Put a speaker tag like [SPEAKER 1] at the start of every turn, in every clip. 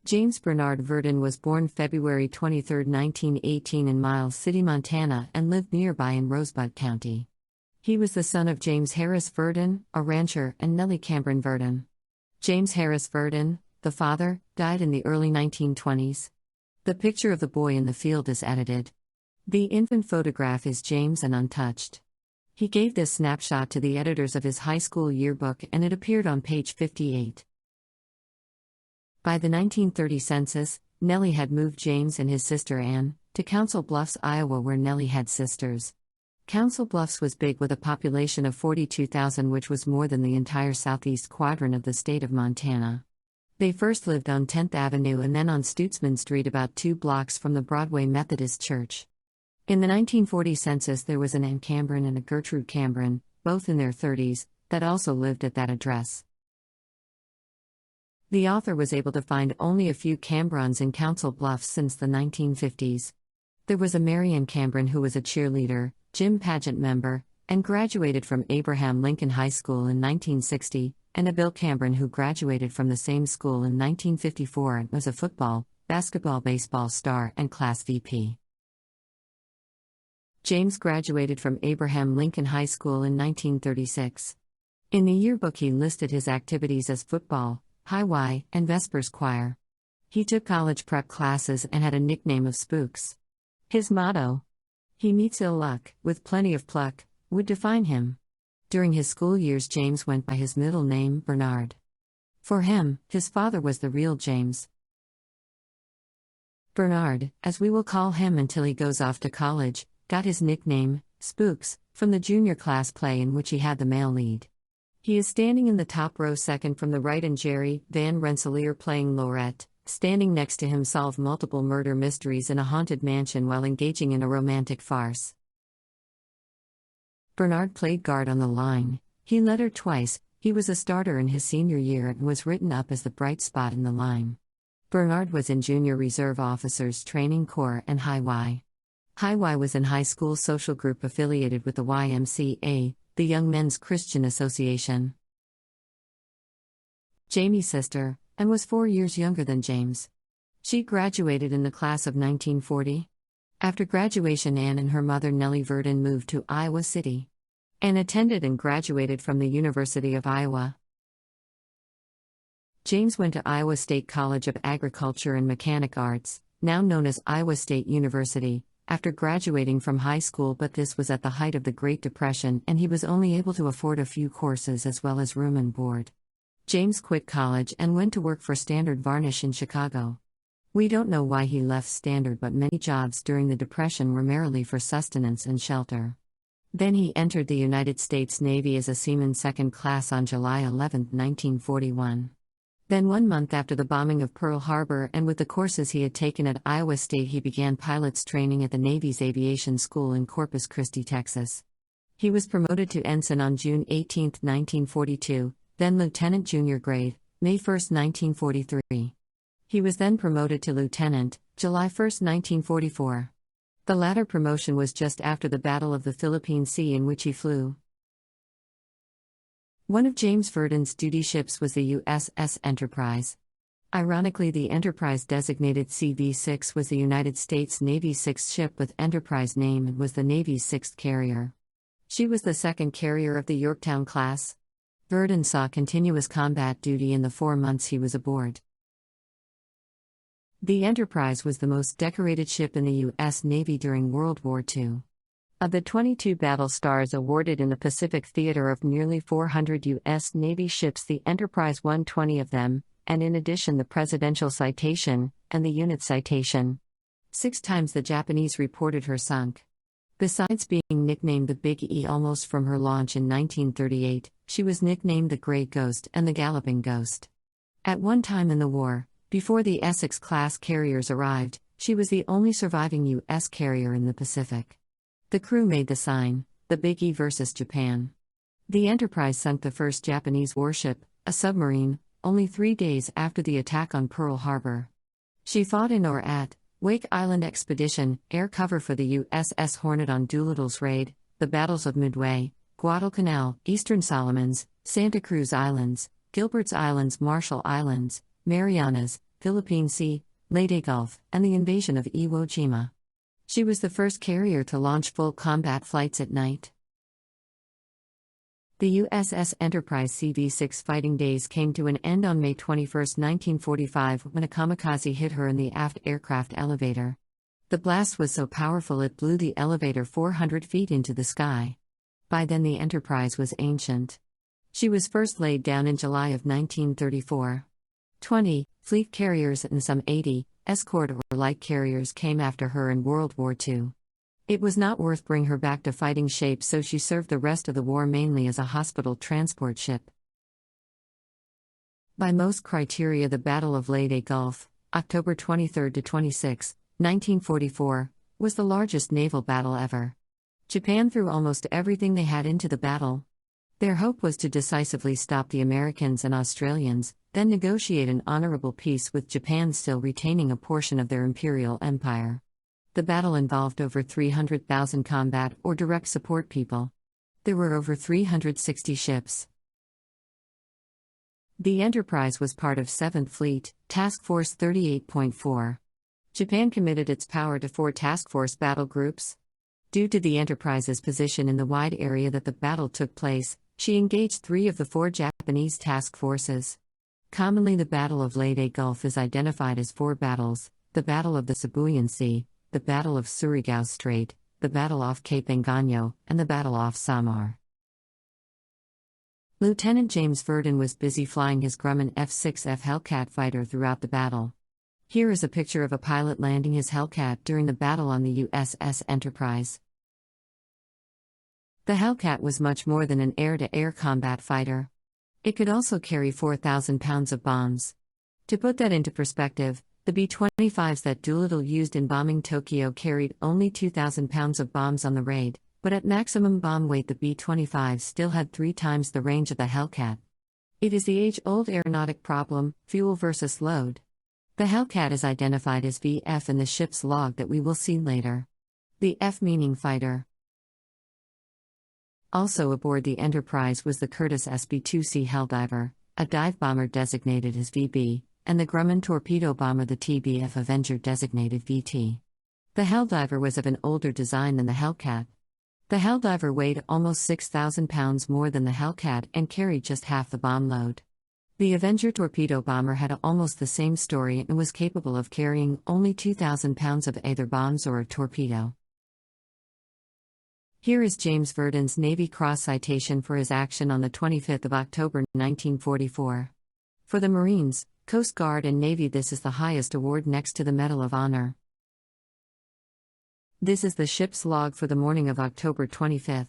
[SPEAKER 1] James Bernard Verdin was born February 23, 1918 in Miles City, Montana, and lived nearby in Rosebud County. He was the son of James Harris Verdin, a rancher, and Nellie Cameron Verdin. James Harris Verdin, the father, died in the early 1920s. The picture of the boy in the field is edited. The infant photograph is James and untouched. He gave this snapshot to the editors of his high school yearbook, and it appeared on page 58. By the 1930 census, Nellie had moved James and his sister Ann to Council Bluffs, Iowa, where Nellie had sisters. Council Bluffs was big with a population of 42,000, which was more than the entire southeast quadrant of the state of Montana. They first lived on 10th Avenue and then on Stutzman Street, about 2 blocks from the Broadway Methodist Church. In the 1940 census, there was an Ann Cameron and a Gertrude Cameron, both in their 30s, that also lived at that address. The author was able to find only a few Cambrons in Council Bluffs since the 1950s. There was a Marian Cameron who was a cheerleader, gym pageant member, and graduated from Abraham Lincoln High School in 1960, and a Bill Cameron who graduated from the same school in 1954 and was a football, basketball, baseball star and class VP. James graduated from Abraham Lincoln High School in 1936. In the yearbook he listed his activities as football, High Y, and Vespers Choir. He took college prep classes and had a nickname of Spooks. His motto, "He meets ill luck with plenty of pluck," would define him. During his school years, James went by his middle name, Bernard. For him, his father was the real James. Bernard, as we will call him until he goes off to college, got his nickname, Spooks, from the junior class play in which he had the male lead. He is standing in the top row second from the right, and Jerry Van Rensselaer playing Lorette, standing next to him, solve multiple murder mysteries in a haunted mansion while engaging in a romantic farce. Bernard played guard on the line. He lettered twice. He was a starter in his senior year and was written up as the bright spot in the line. Bernard was in Junior Reserve Officers Training Corps and High Y. High Y was an high school social group affiliated with the YMCA, the Young Men's Christian Association. Jamie's sister, and was 4 years younger than James. She graduated in the class of 1940. After graduation, Ann and her mother Nellie Verdin moved to Iowa City. Ann attended and graduated from the University of Iowa. James went to Iowa State College of Agriculture and Mechanic Arts, now known as Iowa State University, after graduating from high school, but this was at the height of the Great Depression and he was only able to afford a few courses as well as room and board. James quit college and went to work for Standard Varnish in Chicago. We don't know why he left Standard, but many jobs during the Depression were merely for sustenance and shelter. Then he entered the United States Navy as a seaman second class on July 11, 1941. Then 1 month after the bombing of Pearl Harbor, and with the courses he had taken at Iowa State, he began pilot's training at the Navy's Aviation School in Corpus Christi, Texas. He was promoted to ensign on June 18, 1942, then lieutenant junior grade, May 1, 1943. He was then promoted to lieutenant, July 1, 1944. The latter promotion was just after the Battle of the Philippine Sea, in which he flew. One of James Verdin's duty ships was the USS Enterprise. Ironically, the Enterprise, designated CV-6, was the United States Navy's sixth ship with Enterprise name and was the Navy's sixth carrier. She was the second carrier of the Yorktown class. Verdin saw continuous combat duty in the 4 months he was aboard. The Enterprise was the most decorated ship in the U.S. Navy during World War II. Of the 22 battle stars awarded in the Pacific theater of nearly 400 U.S. Navy ships, the Enterprise won 20 of them, and in addition the Presidential Citation and the Unit Citation. 6 times the Japanese reported her sunk. Besides being nicknamed the Big E almost from her launch in 1938, she was nicknamed the Gray Ghost and the Galloping Ghost. At one time in the war, before the Essex-class carriers arrived, she was the only surviving U.S. carrier in the Pacific. The crew made the sign, the Big E versus Japan. The Enterprise sunk the first Japanese warship, a submarine, only 3 days after the attack on Pearl Harbor. She fought in or at Wake Island Expedition, air cover for the USS Hornet on Doolittle's raid, the battles of Midway, Guadalcanal, Eastern Solomons, Santa Cruz Islands, Gilbert's Islands, Marshall Islands, Marianas, Philippine Sea, Leyte Gulf, and the invasion of Iwo Jima. She was the first carrier to launch full combat flights at night. The USS Enterprise CV-6 fighting days came to an end on May 21, 1945, when a kamikaze hit her in the aft aircraft elevator. The blast was so powerful it blew the elevator 400 feet into the sky. By then the Enterprise was ancient. She was first laid down in July of 1934. 20 fleet carriers and some 80 escort or light carriers came after her in World War II. It was not worth bringing her back to fighting shape, so she served the rest of the war mainly as a hospital transport ship. By most criteria, the Battle of Leyte Gulf, October 23 to 26, 1944, was the largest naval battle ever. Japan threw almost everything they had into the battle. Their hope was to decisively stop the Americans and Australians, then negotiate an honorable peace with Japan still retaining a portion of their imperial empire. The battle involved over 300,000 combat or direct support people. There were over 360 ships. The Enterprise was part of 7th Fleet, Task Force 38.4. Japan committed its power to 4 task force battle groups. Due to the Enterprise's position in the wide area that the battle took place, she engaged 3 of the 4 Japanese task forces. Commonly, the Battle of Leyte Gulf is identified as 4 battles: the Battle of the Sibuyan Sea, the Battle of Surigao Strait, the Battle off Cape Engano, and the Battle off Samar. Lieutenant James Verdin was busy flying his Grumman F-6F Hellcat fighter throughout the battle. Here is a picture of a pilot landing his Hellcat during the battle on the USS Enterprise. The Hellcat was much more than an air-to-air combat fighter. It could also carry 4,000 pounds of bombs. To put that into perspective, the B-25s that Doolittle used in bombing Tokyo carried only 2,000 pounds of bombs on the raid, but at maximum bomb weight the B-25s still had 3 times the range of the Hellcat. It is the age-old aeronautic problem, fuel versus load. The Hellcat is identified as VF in the ship's log that we will see later. The F meaning fighter. Also aboard the Enterprise was the Curtiss SB-2C Helldiver, a dive bomber designated as VB, and the Grumman torpedo bomber, the TBF Avenger designated VT. The Helldiver was of an older design than the Hellcat. The Helldiver weighed almost 6,000 pounds more than the Hellcat and carried just half the bomb load. The Avenger torpedo bomber had almost the same story and was capable of carrying only 2,000 pounds of either bombs or a torpedo. Here is James Verdin's Navy Cross citation for his action on the 25th of October 1944. For the Marines, Coast Guard and Navy, this is the highest award next to the Medal of Honor. This is the ship's log for the morning of October 25th.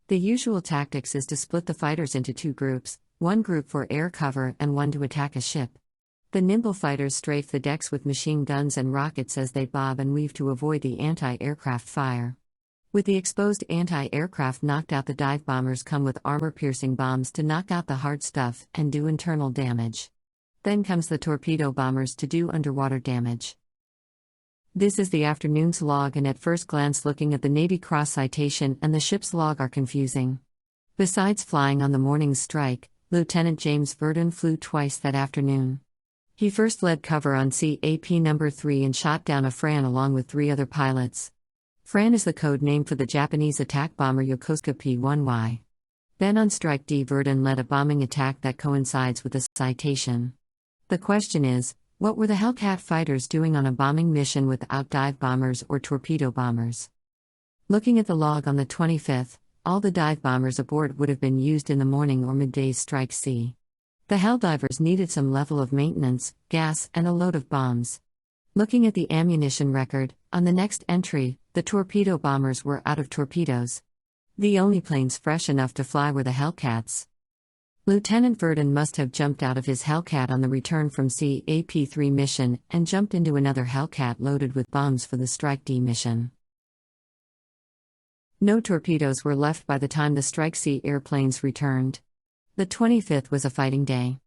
[SPEAKER 1] The usual tactics is to split the fighters into 2 groups, 1 group for air cover and 1 to attack a ship. The nimble fighters strafe the decks with machine guns and rockets as they bob and weave to avoid the anti-aircraft fire. With the exposed anti-aircraft knocked out, the dive bombers come with armor-piercing bombs to knock out the hard stuff and do internal damage. Then comes the torpedo bombers to do underwater damage. This is the afternoon's log, and at first glance looking at the Navy Cross citation and the ship's log are confusing. Besides flying on the morning's strike, Lieutenant James Verdin flew twice that afternoon. He first led cover on CAP No. 3 and shot down a Fran along with 3 other pilots. Fran is the code name for the Japanese attack bomber Yokosuka P-1Y. Then on Strike D, Verdin led a bombing attack that coincides with the citation. The question is, what were the Hellcat fighters doing on a bombing mission without dive bombers or torpedo bombers? Looking at the log on the 25th, all the dive bombers aboard would have been used in the morning or midday's Strike C. The Helldivers needed some level of maintenance, gas, and a load of bombs. Looking at the ammunition record, on the next entry, the torpedo bombers were out of torpedoes. The only planes fresh enough to fly were the Hellcats. Lieutenant Verdin must have jumped out of his Hellcat on the return from CAP-3 mission and jumped into another Hellcat loaded with bombs for the Strike D mission. No torpedoes were left by the time the Strike C airplanes returned. The 25th was a fighting day.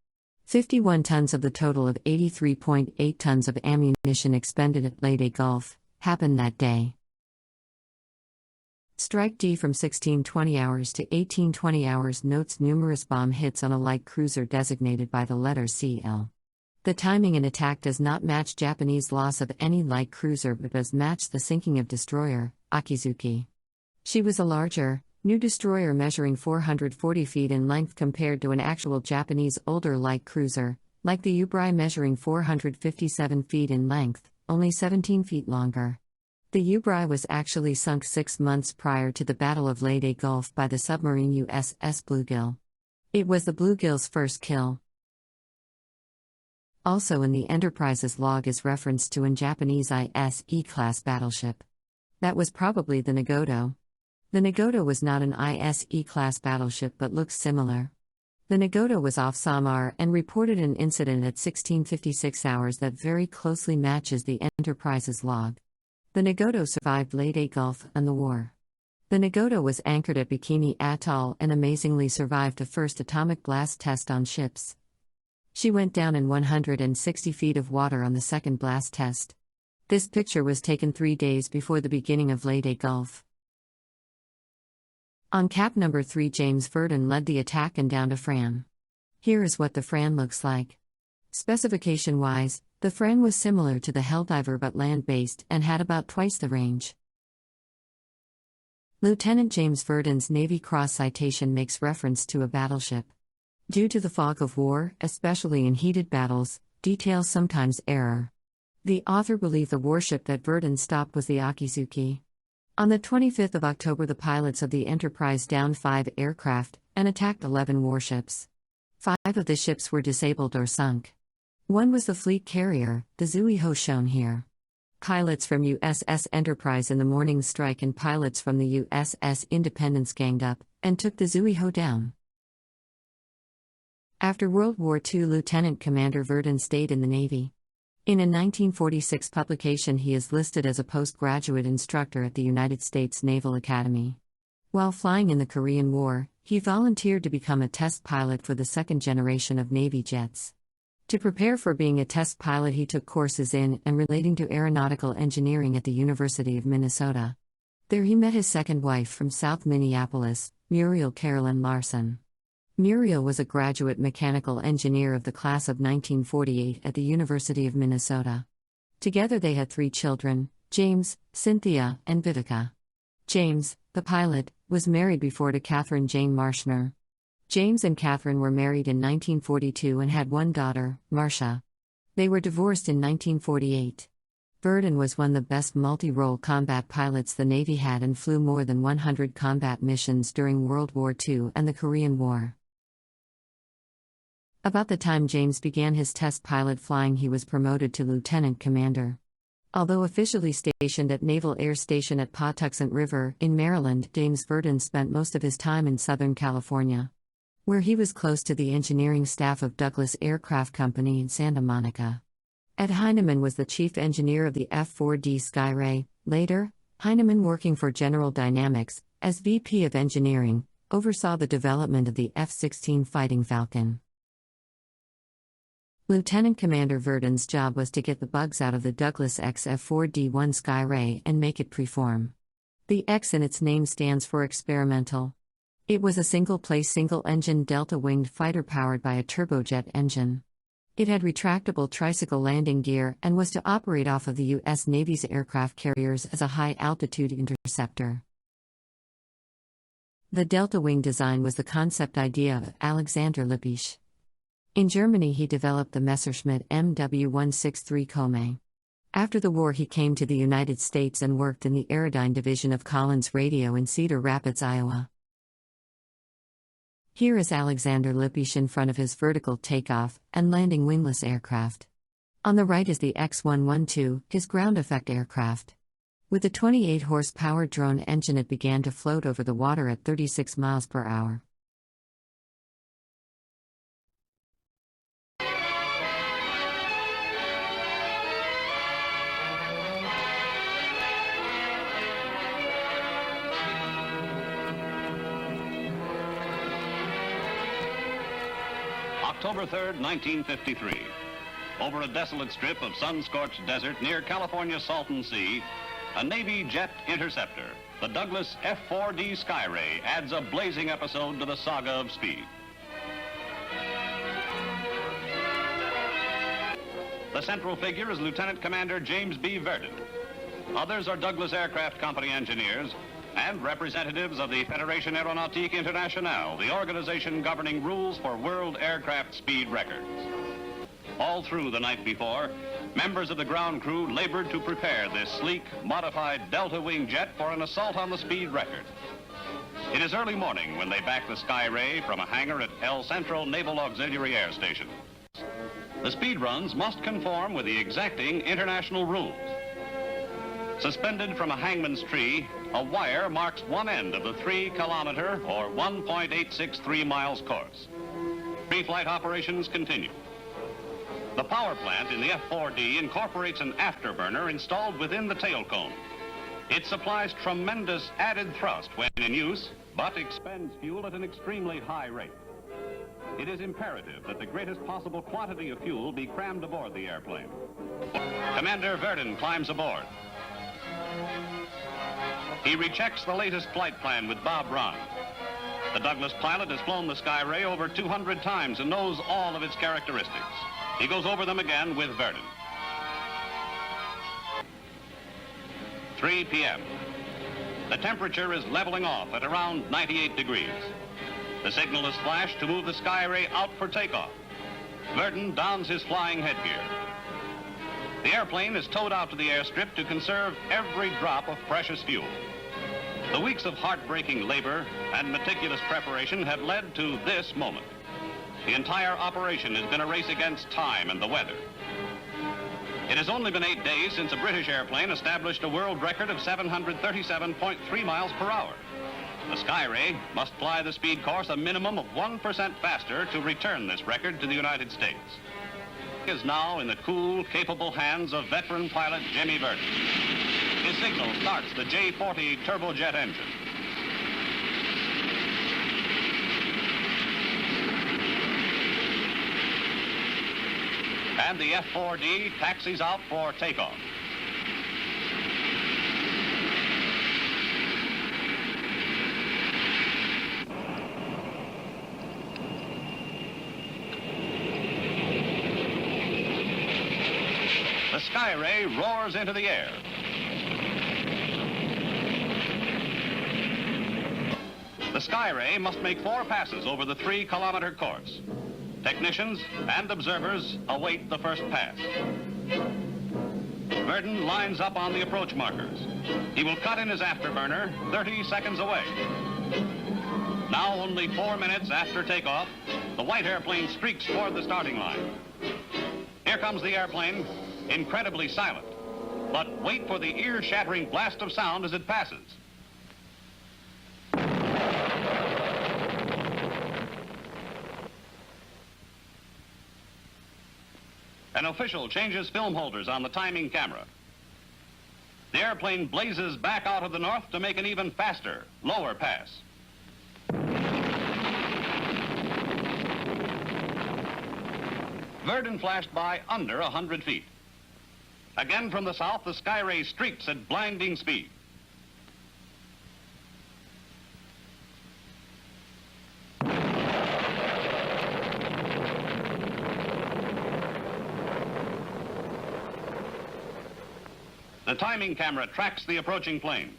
[SPEAKER 1] 51 tons of the total of 83.8 tons of ammunition expended at Leyte Gulf happened that day. Strike D from 1620 hours to 1820 hours notes numerous bomb hits on a light cruiser designated by the letter CL. The timing and attack does not match Japanese loss of any light cruiser but does match the sinking of destroyer, Akizuki. She was a larger, new destroyer measuring 440 feet in length compared to an actual Japanese older light cruiser, like the Ubrai measuring 457 feet in length, only 17 feet longer. The Ubrai was actually sunk 6 months prior to the Battle of Leyte Gulf by the submarine USS Bluegill. It was the Bluegill's first kill. Also in the Enterprise's log is reference to an Japanese ISE-class battleship. That was probably the Nagoto. The Nagoto was not an ISE-class battleship but looks similar. The Nagoto was off Samar and reported an incident at 1656 hours that very closely matches the Enterprise's log. The Nagoto survived Leyte Gulf and the war. The Nagoto was anchored at Bikini Atoll and amazingly survived the first atomic blast test on ships. She went down in 160 feet of water on the second blast test. This picture was taken 3 days before the beginning of Leyte Gulf. On Cap No. 3, James Verdin led the attack and downed a Fran. Here is what the Fran looks like. Specification-wise, the Fran was similar to the Helldiver but land-based and had about twice the range. Lieutenant James Verdin's Navy Cross citation makes reference to a battleship. Due to the fog of war, especially in heated battles, details sometimes error. The author believed the warship that Verdin stopped was the Akizuki. On the 25th of October, the pilots of the Enterprise downed 5 aircraft and attacked 11 warships. 5 of the ships were disabled or sunk. One was the fleet carrier, the Zuiho shown here. Pilots from USS Enterprise in the morning strike and pilots from the USS Independence ganged up and took the Zuiho down. After World War II, Lieutenant Commander Verdin stayed in the Navy. In a 1946 publication, he is listed as a postgraduate instructor at the United States Naval Academy. While flying in the Korean War, he volunteered to become a test pilot for the second generation of Navy jets. To prepare for being a test pilot, he took courses in and relating to aeronautical engineering at the University of Minnesota. There he met his second wife from South Minneapolis, Muriel Carolyn Larson. Muriel was a graduate mechanical engineer of the class of 1948 at the University of Minnesota. Together they had 3 children, James, Cynthia, and Vivica. James, the pilot, was married before to Catherine Jane Marshner. James and Catherine were married in 1942 and had 1 daughter, Marcia. They were divorced in 1948. Verdin was one of the best multi-role combat pilots the Navy had and flew more than 100 combat missions during World War II and the Korean War. About the time James began his test pilot flying, he was promoted to lieutenant commander. Although officially stationed at Naval Air Station at Patuxent River in Maryland, James Verdin spent most of his time in Southern California, where he was close to the engineering staff of Douglas Aircraft Company in Santa Monica. Ed Heinemann was the chief engineer of the F4D Skyray. Later, Heinemann, working for General Dynamics as VP of Engineering, oversaw the development of the F-16 Fighting Falcon. Lieutenant Commander Verdin's job was to get the bugs out of the Douglas XF4D-1 Skyray and make it preform. The X in its name stands for experimental. It was a single-place, single-engine delta-winged fighter powered by a turbojet engine. It had retractable tricycle landing gear and was to operate off of the U.S. Navy's aircraft carriers as a high-altitude interceptor. The delta-wing design was the concept idea of Alexander Lippisch. In Germany, he developed the Messerschmitt MW163 Kome. After the war, he came to the United States and worked in the Aerodyne division of Collins Radio in Cedar Rapids, Iowa. Here is Alexander Lippisch in front of his vertical takeoff and landing wingless aircraft. On the right is the X-112, his ground effect aircraft. With a 28-horsepower drone engine, it began to float over the water at 36 miles per hour.
[SPEAKER 2] October 3rd, 1953. Over a desolate strip of sun-scorched desert near California's Salton Sea, a Navy jet interceptor, the Douglas F4D Skyray, adds a blazing episode to the saga of speed. The central figure is Lieutenant Commander James B. Verdin. Others are Douglas Aircraft Company engineers and representatives of the Fédération Aéronautique Internationale, the organization governing rules for world aircraft speed records. All through the night before, members of the ground crew labored to prepare this sleek, modified Delta wing jet for an assault on the speed record. It is early morning when they back the Skyray from a hangar at El Centro Naval Auxiliary Air Station. The speed runs must conform with the exacting international rules. Suspended from a hangman's tree, a wire marks one end of the 3-kilometer or 1.863 miles course. Pre-flight operations continue. The power plant in the F4D incorporates an afterburner installed within the tail cone. It supplies tremendous added thrust when in use, but expends fuel at an extremely high rate. It is imperative that the greatest possible quantity of fuel be crammed aboard the airplane. Commander Verdin climbs aboard. He rechecks the latest flight plan with Bob Brown. The Douglas pilot has flown the Skyray over 200 times and knows all of its characteristics. He goes over them again with Verdin. 3 p.m. The temperature is leveling off at around 98 degrees. The signal is flashed to move the Skyray out for takeoff. Verdin dons his flying headgear. The airplane is towed out to the airstrip to conserve every drop of precious fuel. The weeks of heartbreaking labor and meticulous preparation have led to this moment. The entire operation has been a race against time and the weather. It has only been 8 days since a British airplane established a world record of 737.3 miles per hour. The Skyray must fly the speed course a minimum of 1% faster to return this record to the United States. It is now in the cool, capable hands of veteran pilot Jimmy Verdin. His signal starts the J-40 turbojet engine. And the F4D taxis out for takeoff. The Skyray roars into the air. The Skyray must make 4 passes over the 3-kilometer course. Technicians and observers await the first pass. Verdin lines up on the approach markers. He will cut in his afterburner 30 seconds away. Now, only 4 minutes after takeoff, the white airplane streaks toward the starting line. Here comes the airplane, incredibly silent. But wait for the ear-shattering blast of sound as it passes. An official changes film holders on the timing camera. The airplane blazes back out of the north to make an even faster, lower pass. Verdin flashed by under 100 feet. Again from the south, the Skyray streaks at blinding speed. The timing camera tracks the approaching plane.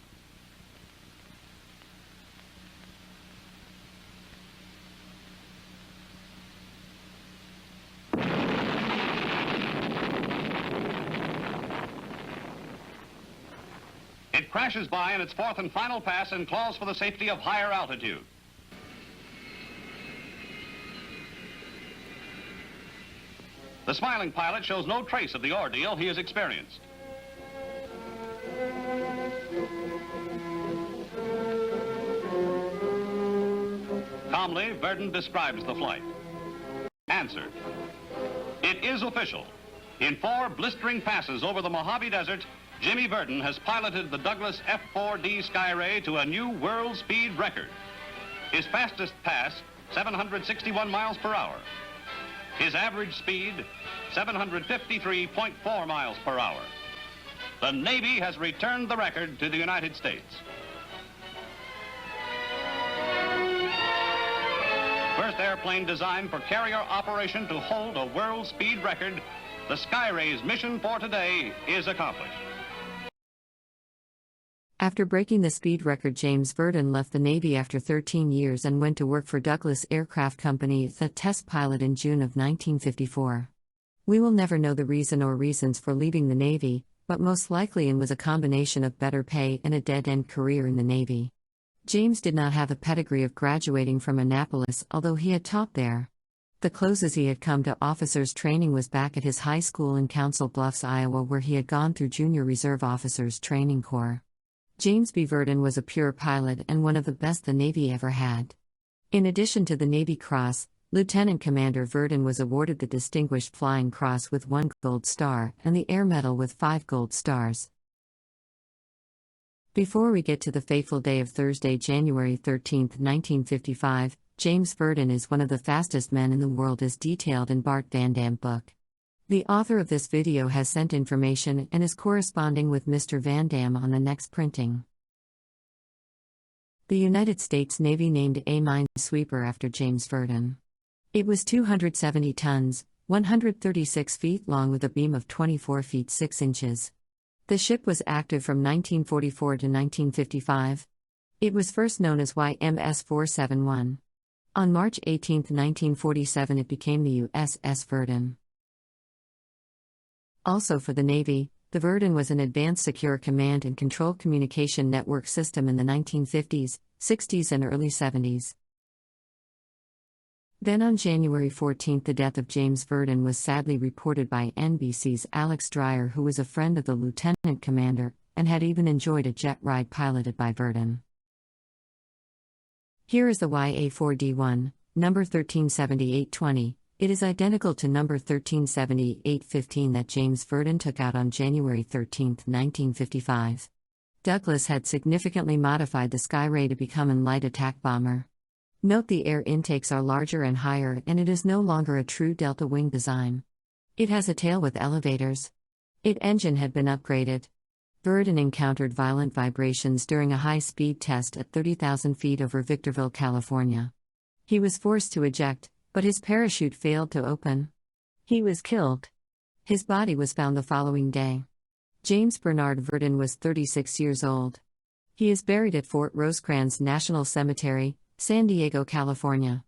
[SPEAKER 2] It crashes by in its 4th and final pass and claws for the safety of higher altitude. The smiling pilot shows no trace of the ordeal he has experienced. Calmly, Verdin describes the flight. Answer. It is official. In 4 blistering passes over the Mojave Desert, Jimmy Verdin has piloted the Douglas F4D Skyray to a new world speed record. His fastest pass, 761 miles per hour. His average speed, 753.4 miles per hour. The Navy has returned the record to the United States. First airplane designed for carrier operation to hold a world speed record, the Skyray's mission for today is accomplished.
[SPEAKER 1] After breaking the speed record, James Verdin left the Navy after 13 years and went to work for Douglas Aircraft Company as a test pilot in June of 1954. We will never know the reason or reasons for leaving the Navy, but most likely it was a combination of better pay and a dead-end career in the Navy. James did not have a pedigree of graduating from Annapolis, although he had taught there. The closest he had come to officers' training was back at his high school in Council Bluffs, Iowa, where he had gone through Junior Reserve Officers Training Corps. James B. Verdin was a pure pilot and one of the best the Navy ever had. In addition to the Navy Cross, Lieutenant Commander Verdin was awarded the Distinguished Flying Cross with 1 gold star and the Air Medal with 5 gold stars. Before we get to the fateful day of Thursday, January 13, 1955, James Verdin is one of the fastest men in the world as detailed in Bart Van Dam's book. The author of this video has sent information and is corresponding with Mr. Van Dam on the next printing. The United States Navy named a minesweeper after James Verdin. It was 270 tons, 136 feet long with a beam of 24 feet 6 inches. The ship was active from 1944 to 1955. It was first known as YMS 471. On March 18, 1947 it became the USS Verdin. Also for the Navy, the Verdin was an advanced secure command and control communication network system in the 1950s, 60s and early 70s. Then on January 14 the death of James Verdin was sadly reported by NBC's Alex Dreyer, who was a friend of the lieutenant commander, and had even enjoyed a jet ride piloted by Verdin. Here is the YA4D1, number 137820. It is identical to number 137815 that James Verdin took out on January 13, 1955. Douglas had significantly modified the Skyray to become a light attack bomber. Note the air intakes are larger and higher, and it is no longer a true delta wing design. It has a tail with elevators. Its engine had been upgraded. Verdin encountered violent vibrations during a high-speed test at 30,000 feet over Victorville, California. He was forced to eject, but his parachute failed to open. He was killed. His body was found the following day. James Bernard Verdin was 36 years old. He is buried at Fort Rosecrans National Cemetery, San Diego, California.